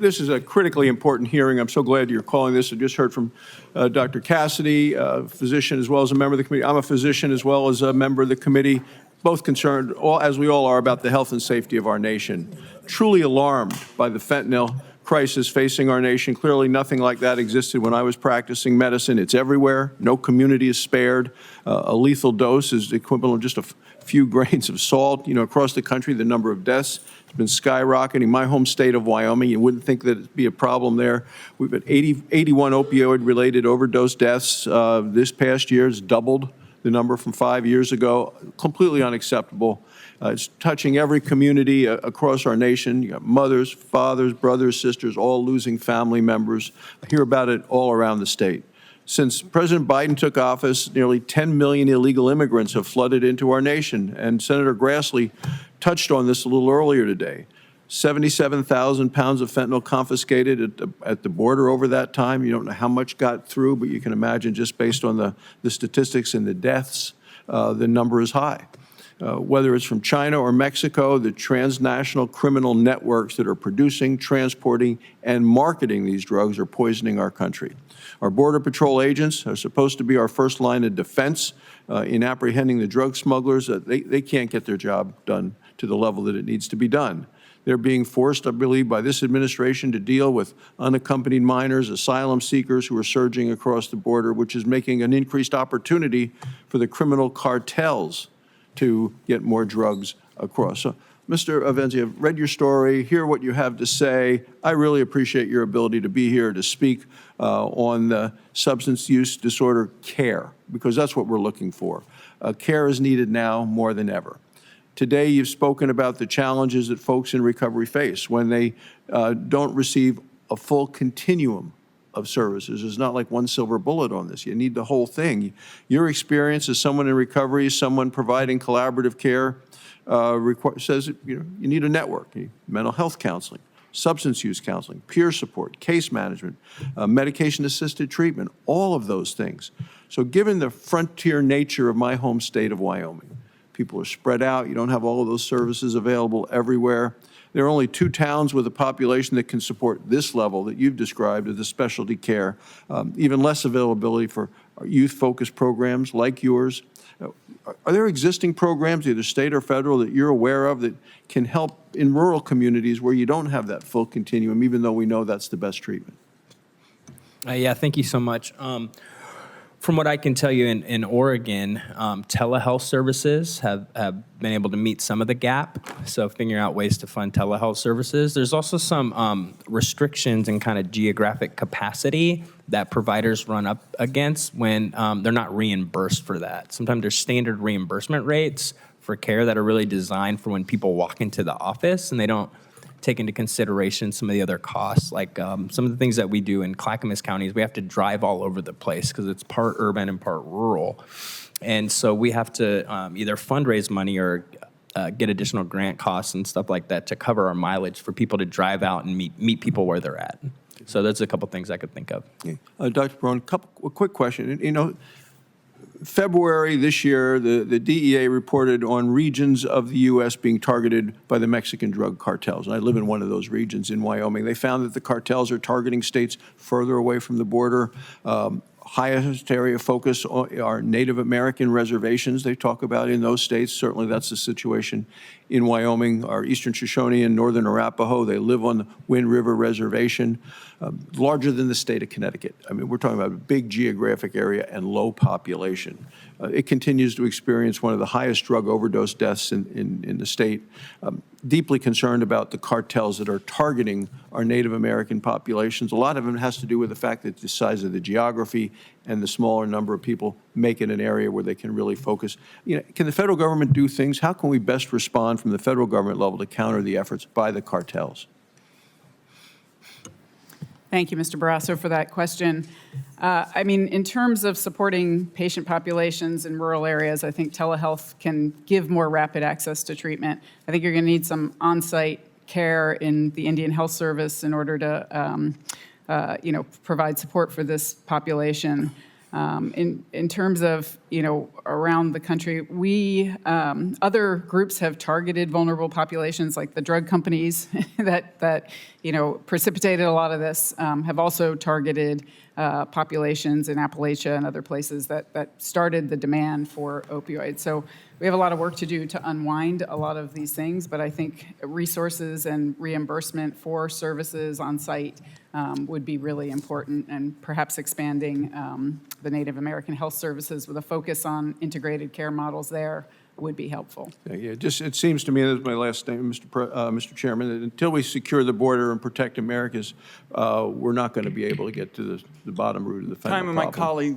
this is a critically important hearing. I'm so glad you're calling this. I just heard from Dr. Cassidy, a physician as well as a member of the committee. I'm a physician as well as a member of the committee, both concerned, as we all are, about the health and safety of our nation. Truly alarmed by the fentanyl crisis facing our nation. Clearly nothing like that existed when I was practicing medicine. It's everywhere. No community is spared. A lethal dose is the equivalent of just a few grains of salt. You know, across the country, the number of deaths has been skyrocketing. My home state of Wyoming, you wouldn't think that it'd be a problem there. We've had 81 opioid-related overdose deaths this past year. It's doubled the number from 5 years ago. Completely unacceptable. It's touching every community across our nation. You got mothers, fathers, brothers, sisters, all losing family members. I hear about it all around the state. Since President Biden took office, nearly 10 million illegal immigrants have flooded into our nation, and Senator Grassley touched on this a little earlier today. 77,000 pounds of fentanyl confiscated at the border over that time. You don't know how much got through, but you can imagine just based on the statistics and the deaths, the number is high. Whether it's from China or Mexico, the transnational criminal networks that are producing, transporting, and marketing these drugs are poisoning our country. Our Border Patrol agents are supposed to be our first line of defense in apprehending the drug smugglers. They can't get their job done to the level that it needs to be done. They're being forced, I believe, by this administration to deal with unaccompanied minors, asylum seekers who are surging across the border, which is making an increased opportunity for the criminal cartels to get more drugs across. So, Mr. Avenzi, I've read your story, hear what you have to say. I really appreciate your ability to be here to speak on the substance use disorder care, because that's what we're looking for. Care is needed now more than ever. Today, you've spoken about the challenges that folks in recovery face when they don't receive a full continuum of services. There's not like one silver bullet on this. You need the whole thing. Your experience as someone in recovery, someone providing collaborative care, says you need a network. You need mental health counseling, substance use counseling, peer support, case management, medication-assisted treatment, all of those things. So given the frontier nature of my home state of Wyoming, people are spread out. You don't have all of those services available everywhere. There are only 2 towns with a population that can support this level that you've described as the specialty care, even less availability for youth-focused programs like yours. Are there existing programs, either state or federal, that you're aware of that can help in rural communities where you don't have that full continuum, even though we know that's the best treatment? Yeah, thank you so much. From what I can tell you in Oregon, telehealth services have been able to meet some of the gap, so figuring out ways to fund telehealth services. There's also some restrictions and kind of geographic capacity that providers run up against when they're not reimbursed for that. Sometimes there's standard reimbursement rates for care that are really designed for when people walk into the office, and they don't take into consideration some of the other costs, like some of the things that we do in Clackamas County is we have to drive all over the place because it's part urban and part rural. And so we have to either fundraise money or get additional grant costs and stuff like that to cover our mileage for people to drive out and meet people where they're at. So that's a couple things I could think of. Dr. Barone, a quick question. You know, February this year, the DEA reported on regions of the U.S. being targeted by the Mexican drug cartels. And I live in one of those regions in Wyoming. They found that the cartels are targeting states further away from the border. Highest area of focus are Native American reservations they talk about in those states. Certainly that's the situation in Wyoming. Our Eastern Shoshone and Northern Arapaho, they live on the Wind River Reservation, larger than the state of Connecticut. I mean, we're talking about a big geographic area and low population. It continues to experience one of the highest drug overdose deaths in the state. Deeply concerned about the cartels that are targeting our Native American populations. A lot of them has to do with the fact that the size of the geography and the smaller number of people make it an area where they can really focus. You know, can the federal government do things? How can we best respond from the federal government level to counter the efforts by the cartels? Thank you, Mr. Barrasso, for that question. I mean, in terms of supporting patient populations in rural areas, I think telehealth can give more rapid access to treatment. I think you're going to need some on-site care in the Indian Health Service in order to, provide support for this population. In terms of, around the country. Other groups have targeted vulnerable populations, like the drug companies that precipitated a lot of this, have also targeted populations in Appalachia and other places that started the demand for opioids. So we have a lot of work to do to unwind a lot of these things, but I think resources and reimbursement for services on site would be really important, and perhaps expanding the Native American Health Services with a focus on integrated care models there would be helpful. Yeah, it seems to me, this is my last statement, Mr. Chairman, that until we secure the border and protect Americans, we're not going to be able to get to the bottom root of the fentanyl problem. Time of my colleague